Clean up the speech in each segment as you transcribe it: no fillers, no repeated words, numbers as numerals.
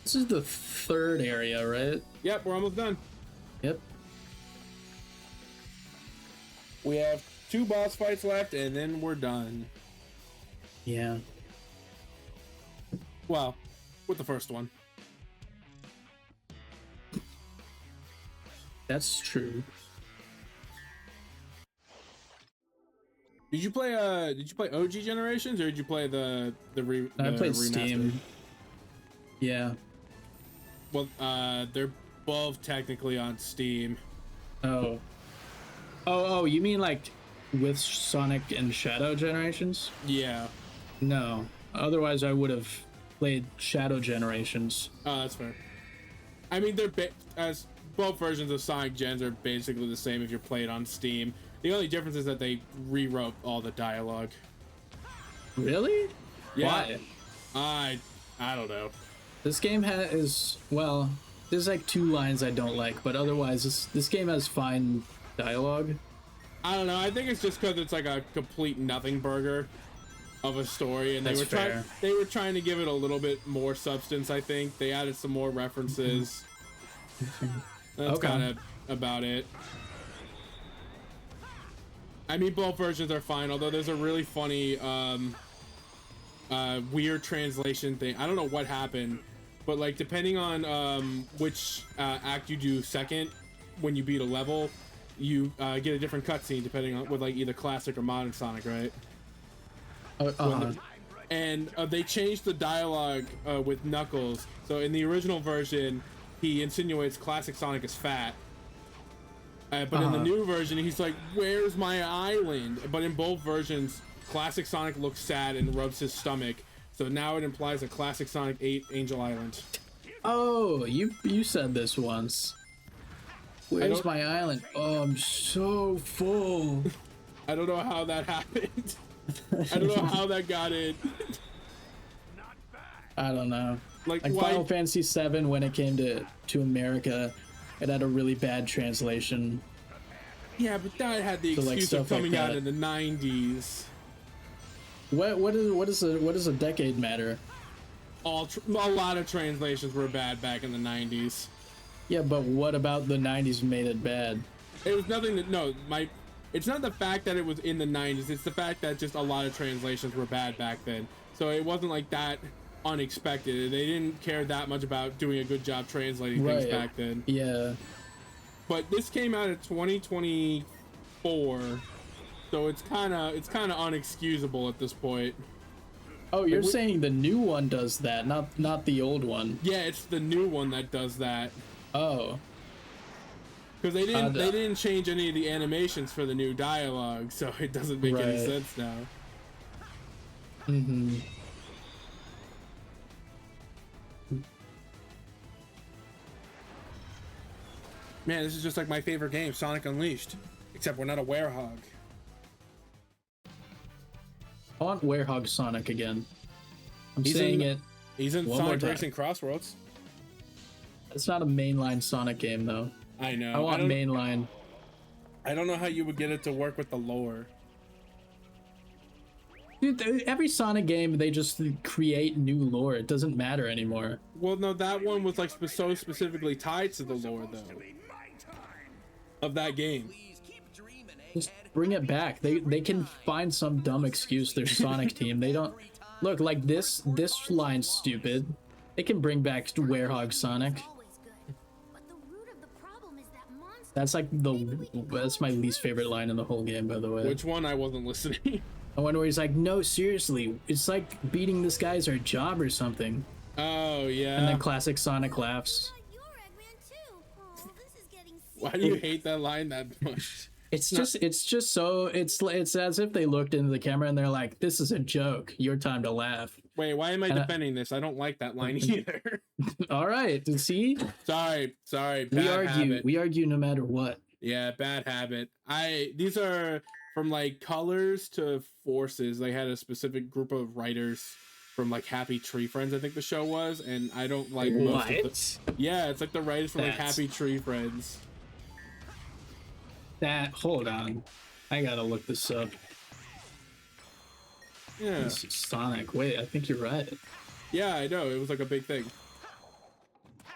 This is the third area, right? Yep, we're almost done. Yep. We have 2 boss fights left, and then we're done. Yeah. Well, with the first one. That's true. Did you play OG Generations, or did you play the I played remastered? Steam. Yeah. Well, they're both technically on Steam. Oh. Oh, you mean like with Sonic and Shadow Generations? Yeah. No. Otherwise, I would have played Shadow Generations. Oh, that's fair. I mean, as both versions of Sonic Gens are basically the same if you're playing on Steam. The only difference is that they rewrote all the dialogue. Really? Yeah. Why? I don't know. This game well, there's like 2 lines I don't like, but otherwise, this game has fine dialogue. I don't know. I think it's just because it's like a complete nothing burger of a story, and they were trying to give it a little bit more substance. I think they added some more references. That's kind of about it. I mean, both versions are fine, although there's a really funny weird translation thing. I don't know what happened, but like depending on which act you do second when you beat a level, you get a different cutscene depending on with like either classic or modern Sonic, right? And they changed the dialogue with Knuckles. So in the original version, he insinuates classic Sonic is fat. But in the new version, he's like, "Where's my island?" But in both versions, classic Sonic looks sad and rubs his stomach. So now it implies a classic Sonic ate Angel Island. Oh, you said this once. Where's my island? Oh, I'm so full. I don't know how that happened. I don't know how that got in. I don't know. Like Final Fantasy VII, when it came to America, it had a really bad translation. Yeah, but that had the excuse of coming out in the 90s. What does a decade matter? A lot of translations were bad back in the 90s. Yeah, but what about the 90s made it bad? It was nothing that it's not the fact that it was in the 90s, it's the fact that just a lot of translations were bad back then. So it wasn't like that unexpected. They didn't care that much about doing a good job translating things back then. Yeah. But this came out in 2024, so it's kind of unexcusable at this point. Oh, you're saying the new one does that, not the old one. Yeah, it's the new one that does that. Oh. Because they didn't change any of the animations for the new dialogue, so it doesn't make any sense now. Mm-hmm. Man, this is just like my favorite game, Sonic Unleashed. Except we're not a werehog. I want Werehog Sonic again. He's in Sonic Racing Crossroads. It's not a mainline Sonic game, though. I know. I want mainline. I don't know how you would get it to work with the lore. Dude, every Sonic game, they just create new lore. It doesn't matter anymore. Well, no, that one was like so specifically tied to the lore, though, of that game. Just bring it back. They can find some dumb excuse. Their Sonic team. They don't look like this line's stupid. They can bring back Werehog Sonic. That's my least favorite line in the whole game, by the way. Which one? I wasn't listening. The one where he's like, "No, seriously, it's like beating this guy's our job or something." Oh yeah. And then classic Sonic laughs. Why do you hate that line that much? It's as if they looked into the camera and they're like, "This is a joke. Your time to laugh." Wait, why am I defending this? I don't like that line either. All right, see? Sorry. Bad habit. We argue no matter what. Yeah, bad habit. These are from like Colors to Forces. They had a specific group of writers from like Happy Tree Friends, I think the show was, and I don't like most of the. Yeah, it's like the writers from like Happy Tree Friends. Hold on, I gotta look this up. Yeah, Sonic. Wait, I think you're right. Yeah, I know. It was like a big thing.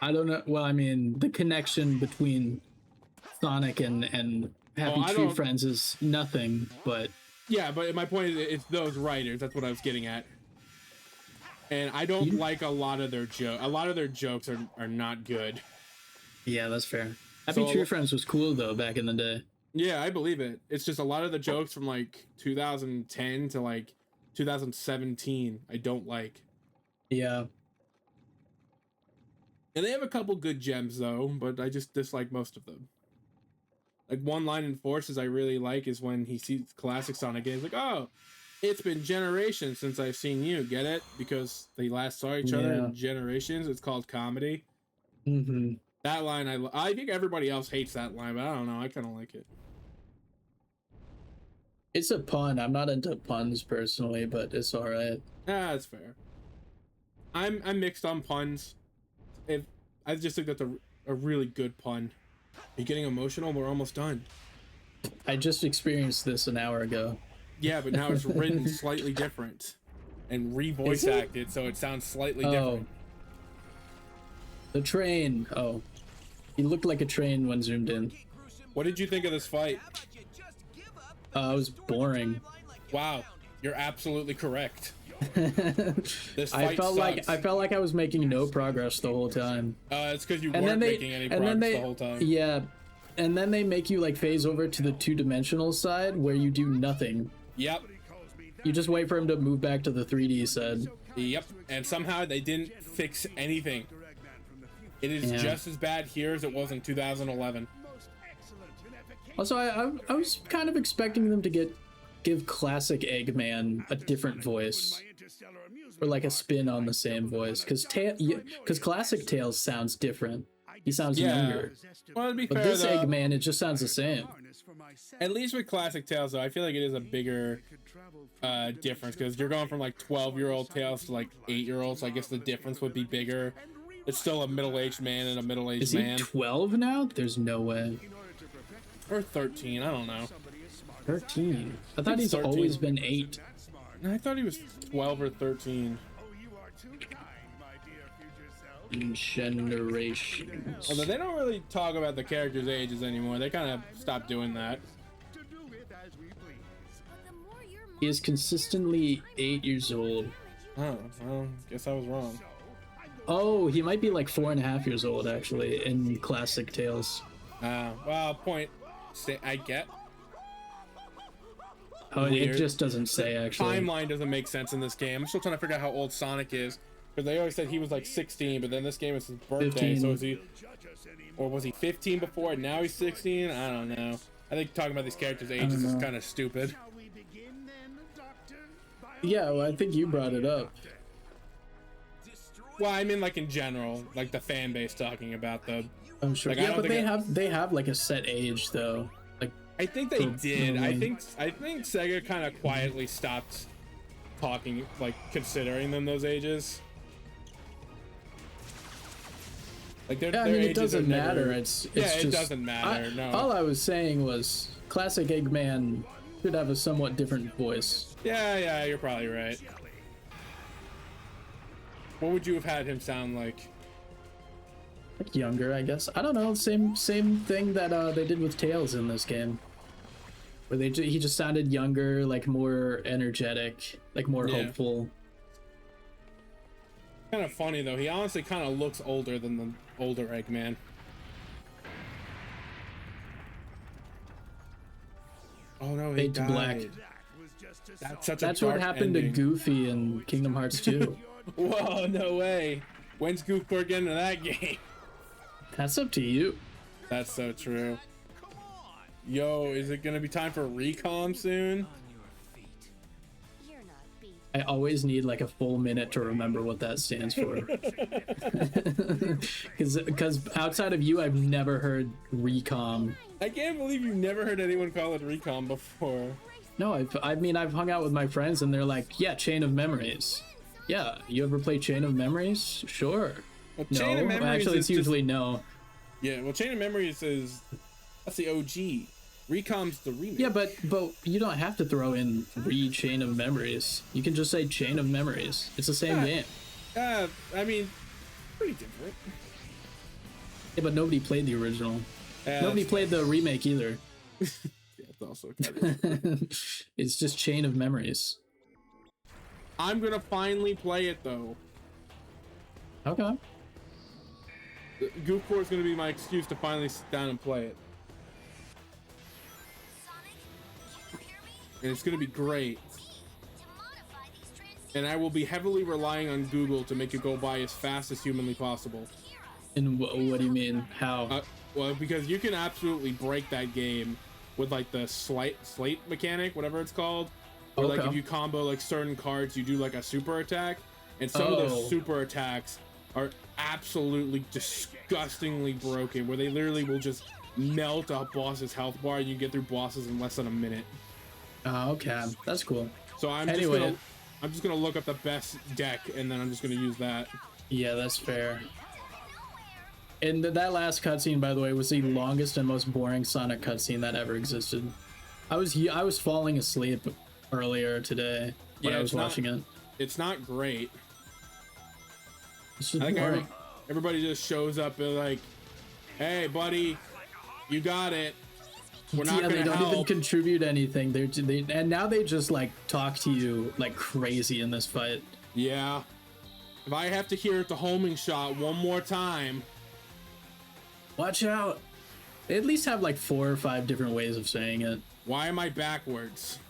I don't know. Well, I mean, the connection between Sonic and Happy I Tree don't. Friends is nothing, but Yeah, but my point is, it's those writers. That's what I was getting at. And I don't like a lot of their jokes. A lot of their jokes are not good. yeah, that's fair. Happy So Tree Friends was cool though back in the day. yeah, I believe it. It's just a lot of the jokes from like 2010 to like 2017 I don't like. Yeah. And they have a couple good gems though, but I just dislike most of them. Like one line in Forces I really like is when he sees classic Sonic games, like, oh, it's been generations since I've seen you. Get it? Because they last saw each other in generations. It's called comedy. Mm-hmm. That line, I think everybody else hates that line, but I don't know. I kind of like it. It's a pun. I'm not into puns personally, but it's all right. Ah, that's fair. I'm mixed on puns. If I just think that's a really good pun. Are you getting emotional? We're almost done. I just experienced this an hour ago. Yeah, but now it's written slightly different and re-voice acted, so it sounds slightly different. The train. Oh, he looked like a train when zoomed in. What did you think of this fight? It was boring. Wow, you're absolutely correct. This I fight felt sucks. like I was making no progress the whole time. It's because you weren't making any progress the whole time. Yeah, and then they make you like phase over to the two-dimensional side where you do nothing. Yep. You just wait for him to move back to the 3D side. Yep. And somehow they didn't fix anything. It is just as bad here as it was in 2011. Also, I was kind of expecting them to give classic Eggman a different voice, or like a spin on the same voice, because classic Tails sounds different. He sounds younger. Well, to be but fair, this though, Eggman, it just sounds the same. At least with classic Tails, though, I feel like it is a bigger difference because you're going from like 12-year-old Tails to like 8-year-olds. So I guess the difference would be bigger. It's still a middle-aged man and a middle-aged man. Is he 12 now? There's no way. Or 13, I don't know. 13. I thought he's 13. Always been 8. I thought he was 12 or 13. Generations. Although they don't really talk about the characters' ages anymore. They kind of stopped doing that. He is consistently 8 years old. Oh, well, guess I was wrong. Oh, he might be like 4.5 years old actually in classic Tales. Well, point. I get. Oh, weird. It just doesn't say actually. Timeline doesn't make sense in this game. I'm still trying to figure out how old Sonic is. Because they always said he was like 16, but then this game is his birthday, 15. So is he... Or was he 15 before and now he's 16? I don't know. I think talking about these characters' ages is kind of stupid. Yeah, well, I think you brought it up. Well, I mean like in general, like the fan base talking about them. I'm sure. Like, yeah, but they have like a set age though. Like I think they did. I think Sega kind of quietly stopped talking, like considering them those ages. Like their I mean, ages it doesn't matter. Never... It's just, it doesn't matter. No. All I was saying was classic Eggman should have a somewhat different voice. Yeah, you're probably right. What would you have had him sound like? Like younger, I guess. I don't know. Same thing that they did with Tails in this game, where he just sounded younger, like more energetic, like more hopeful. Kind of funny though. He honestly kind of looks older than the older Eggman. Oh no, he died. Black. That's what happened ending. to Goofy in Kingdom Hearts 2. Whoa, no way. When's Goofy getting into that game? That's up to you. That's so true. Yo, is it gonna be time for recom soon? I always need like a full minute to remember what that stands for. Because outside of you, I've never heard recom. I can't believe you've never heard anyone call it recom before. No, I've hung out with my friends and they're like, yeah, Chain of Memories. Yeah, you ever play Chain of Memories? Sure. Well, no, Chain of Memories actually, it's usually no. Yeah, well, Chain of Memories that's the OG. Recom's the remake. Yeah, but you don't have to throw in Chain of Memories. You can just say Chain of Memories. It's the same game. I mean, pretty different. Yeah, but nobody played the original. Yeah, Nobody played the remake either. Yeah, it's also kind of... It's just Chain of Memories. I'm gonna finally play it though. Okay. Goof Corps is gonna be my excuse to finally sit down and play it. And it's gonna be great. And I will be heavily relying on Google to make it go by as fast as humanly possible. And what do you mean? How? Well, because you can absolutely break that game with like the slate mechanic, whatever it's called. Or like if you combo like certain cards, you do like a super attack. And some of those super attacks are absolutely disgustingly broken, where they literally will just melt a boss's health bar and you get through bosses in less than a minute. Okay, that's cool. So I'm just gonna look up the best deck and then I'm just gonna use that. Yeah, that's fair. And that last cutscene, by the way, was the longest and most boring Sonic cutscene that ever existed. I was falling asleep earlier today when I was watching it. It's not great. It's just boring. Everybody just shows up and like, hey buddy, you got it. We're not gonna they don't help. even contribute anything. And now they just like talk to you like crazy in this fight. Yeah. If I have to hear the homing shot one more time. Watch out. They at least have like 4 or 5 different ways of saying it. Why am I backwards?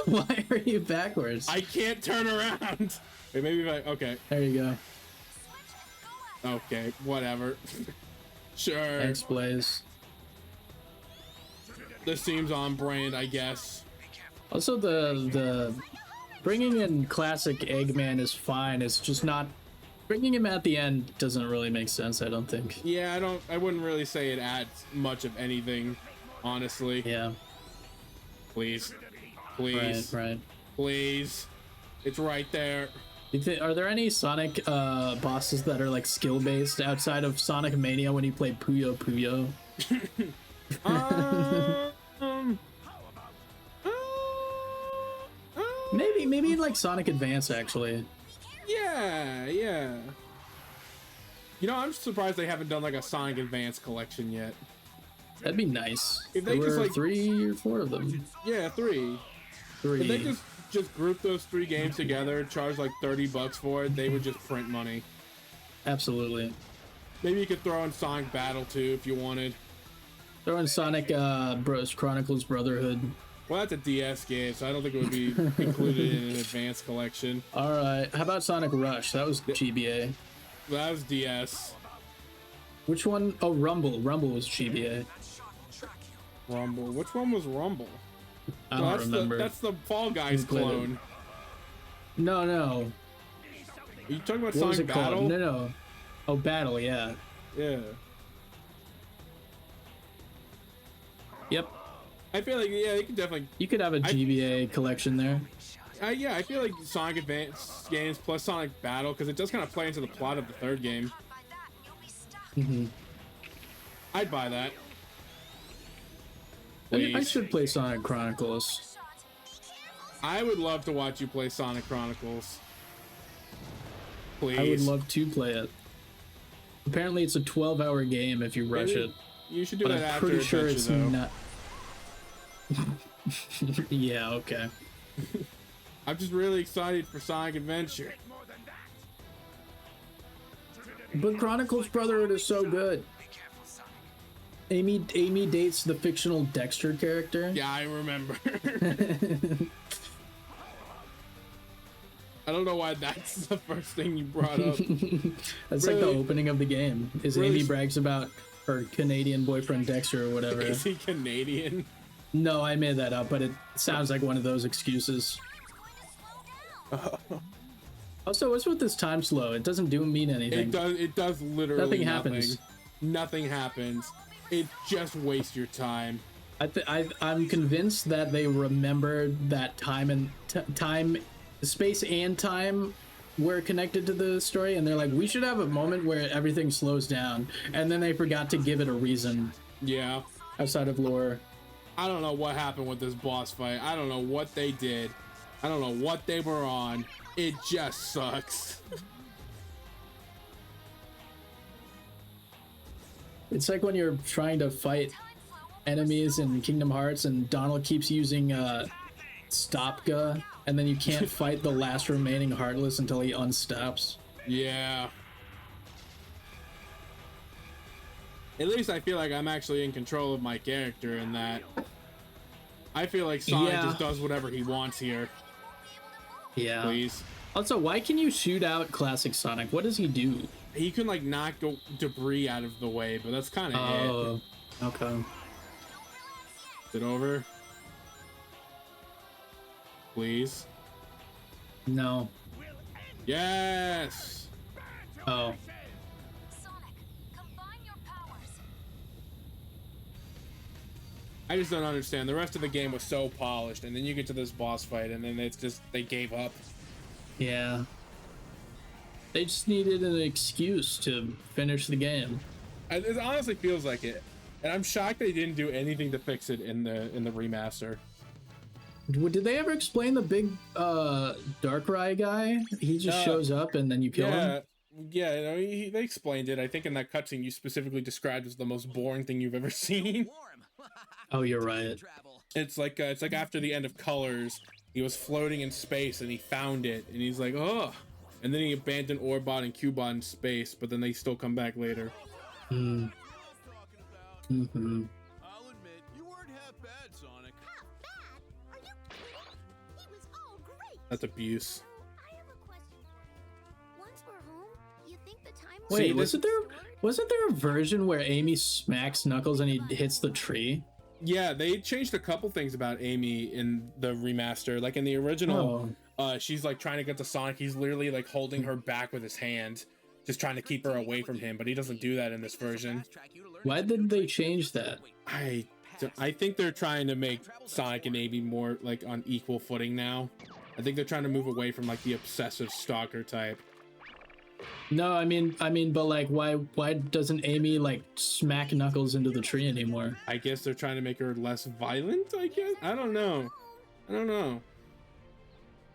Why are you backwards? I can't turn around. Wait, maybe if I, okay. There you go. Okay, whatever. Sure. Thanks, Blaze. This seems on brand, I guess. Also, the bringing in classic Eggman is fine. It's just not bringing him at the end doesn't really make sense. I don't think. Yeah, I wouldn't really say it adds much of anything, honestly. Yeah. Please, Right. please. It's right there. Are there any Sonic bosses that are like skill based outside of Sonic Mania when you play Puyo Puyo? Maybe like Sonic Advance actually. Yeah. You know, I'm surprised they haven't done like a Sonic Advance collection yet. That'd be nice. If they there just were like 3 or 4 of them. Yeah, 3. 3. If they just group those 3 games together, charge like $30 for it, they would just print money. Absolutely. Maybe you could throw in Sonic Battle too if you wanted. Throw in Sonic Bros Chronicles Brotherhood. Well, that's a DS game, so I don't think it would be included in an advanced collection. All right. How about Sonic Rush? That was GBA. That was DS. Which one? Oh, Rumble. Rumble was GBA. Rumble. Which one was Rumble? I don't remember. That's the Fall Guys clone. No. Are you talking about What Sonic was it Battle? called? No. Oh, Battle, yeah. Yeah. Yep. I feel like, yeah, you could definitely... You could have a GBA collection there. Yeah, I feel like Sonic Advance games plus Sonic Battle, because it does kind of play into the plot of the 3rd game. Mm-hmm. I'd buy that. I should play Sonic Chronicles. I would love to watch you play Sonic Chronicles. Please. I would love to play it. Apparently it's a 12-hour game if you rush it. You should do but that I'm after pretty sure Adventure, it's though. not. Yeah, okay. I'm just really excited for Sonic Adventure. But Chronicles Brotherhood is so good. Amy dates the fictional Dexter character. Yeah, I remember. I don't know why that's the first thing you brought up. That's really, like the opening of the game. Is really, Amy brags about her Canadian boyfriend Dexter or whatever. Is he Canadian? No, I made that up, but it sounds like one of those excuses. Also, what's with this time slow? It doesn't mean anything. It does literally nothing happens. Nothing happens. It just wastes your time. I'm convinced that they remembered that space and time were connected to the story, and they're like, we should have a moment where everything slows down, and then they forgot to give it a reason. Yeah. Outside of lore. I don't know what happened with this boss fight. I don't know what they did. I don't know what they were on. It just sucks. It's like when you're trying to fight enemies in Kingdom Hearts and Donald keeps using Stopga, and then you can't fight the last remaining Heartless until he unstops. Yeah. At least I feel like I'm actually in control of my character in that. I feel like Sonic just does whatever he wants here. Yeah. Please. Also, why can you shoot out Classic Sonic? What does he do? He can like knock debris out of the way, but that's kind of it. Oh, okay. Is it over? Please. No. Yes. Oh. I just don't understand. The rest of the game was so polished, and then you get to this boss fight, and then it's just they gave up. Yeah. They just needed an excuse to finish the game. It honestly feels like it, and I'm shocked they didn't do anything to fix it in the remaster. Did they ever explain the big Darkrai guy? He just shows up and then you kill him? Yeah, you know, they explained it. I think in that cutscene you specifically described as the most boring thing you've ever seen. Oh, you're right. It's like after the end of Colors, he was floating in space and he found it, and he's like, oh, and then he abandoned Orbot and Cubot in space, but then they still come back later. Mm-hmm. I'll admit, you weren't half bad, Sonic. Half bad? Are you kidding? He was all great. That's abuse. I have a question for you. Once we're home, you think the time Wait, wasn't there a version where Amy smacks Knuckles and he hits the tree? Yeah, they changed a couple things about Amy in the remaster. Like in the original, she's like trying to get to Sonic. He's literally like holding her back with his hand, just trying to keep her away from him. But he doesn't do that in this version. Why did they change that? I think they're trying to make Sonic and Amy more like on equal footing now. I think they're trying to move away from like the obsessive stalker type. No, I mean, but like, why doesn't Amy like smack Knuckles into the tree anymore? I guess they're trying to make her less violent. I guess I don't know.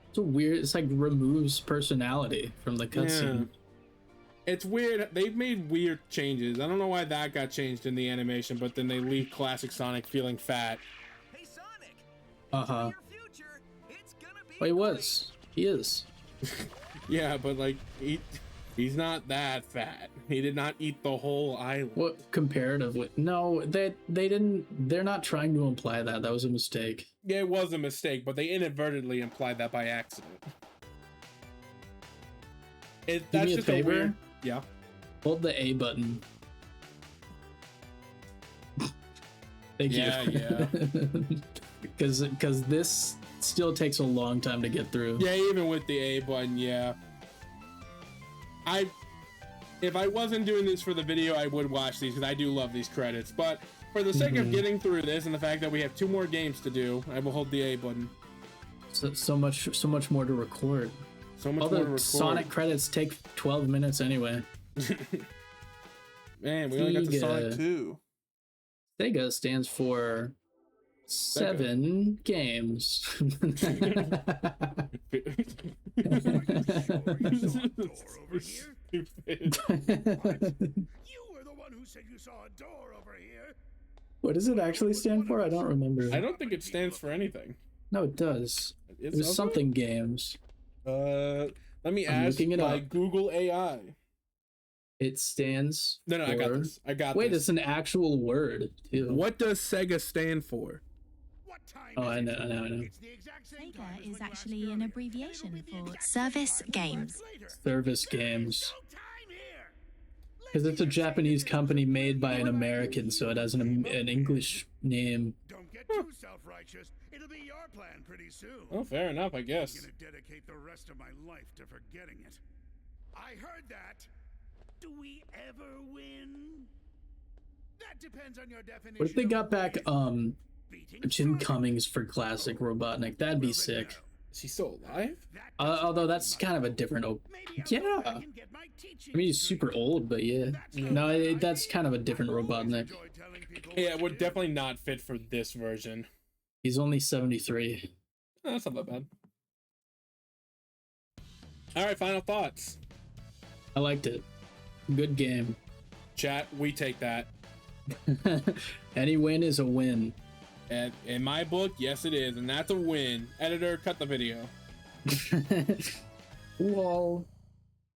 It's a weird. It's like removes personality from the cutscene. Yeah. It's weird. They've made weird changes. I don't know why that got changed in the animation, but then they leave classic Sonic feeling fat. Hey, Sonic. Uh-huh. Your future, it's gonna be Well, he was. He is. Yeah, but like he's not that fat. He did not eat the whole island. What comparatively? No, they didn't. They're not trying to imply that. That was a mistake. Yeah, it was a mistake, but they inadvertently implied that by accident. Do me a favor. Weird... Yeah. Hold the A button. Thank you. Yeah. Because this still takes a long time to get through. Yeah, even with the A button, yeah. If I wasn't doing this for the video, I would watch these because I do love these credits. But for the sake of getting through this and the fact that we have 2 more games to do, I will hold the A button. So much more to record. So much All more the to record. Sonic credits take 12 minutes anyway. Man, we only got to Sonic 2. Sega stands for 7 games. You were the one who said you saw a door over here. What does it actually stand for? I don't remember. I don't think it stands for anything. No, it does. It was something games. Let me ask my Google AI. It stands No, for... I got this. Wait, it's an actual word, too. What does Sega stand for? Oh, I know. Sega is actually an abbreviation for Service Games. Service Games. Because it's a Japanese company made by an American, so it has an English name. Don't get too self-righteous. It'll be your plan pretty soon. Oh, fair enough, I guess. I'm gonna dedicate the rest of my life to forgetting it. I heard that. Do we ever win? That depends on your definition. What if they got back Jim Cummings for classic Robotnik? That'd be sick. Is he still alive? Although that's kind of a different yeah. I mean, he's super old, but yeah. No, that's kind of a different Robotnik. Yeah, it would definitely not fit for this version. He's only 73. Oh, that's not that bad. Alright, final thoughts. I liked it. Good game. Chat, we take that. Any win is a win. And in my book, yes, it is, and that's a win. Editor, cut the video. Lol.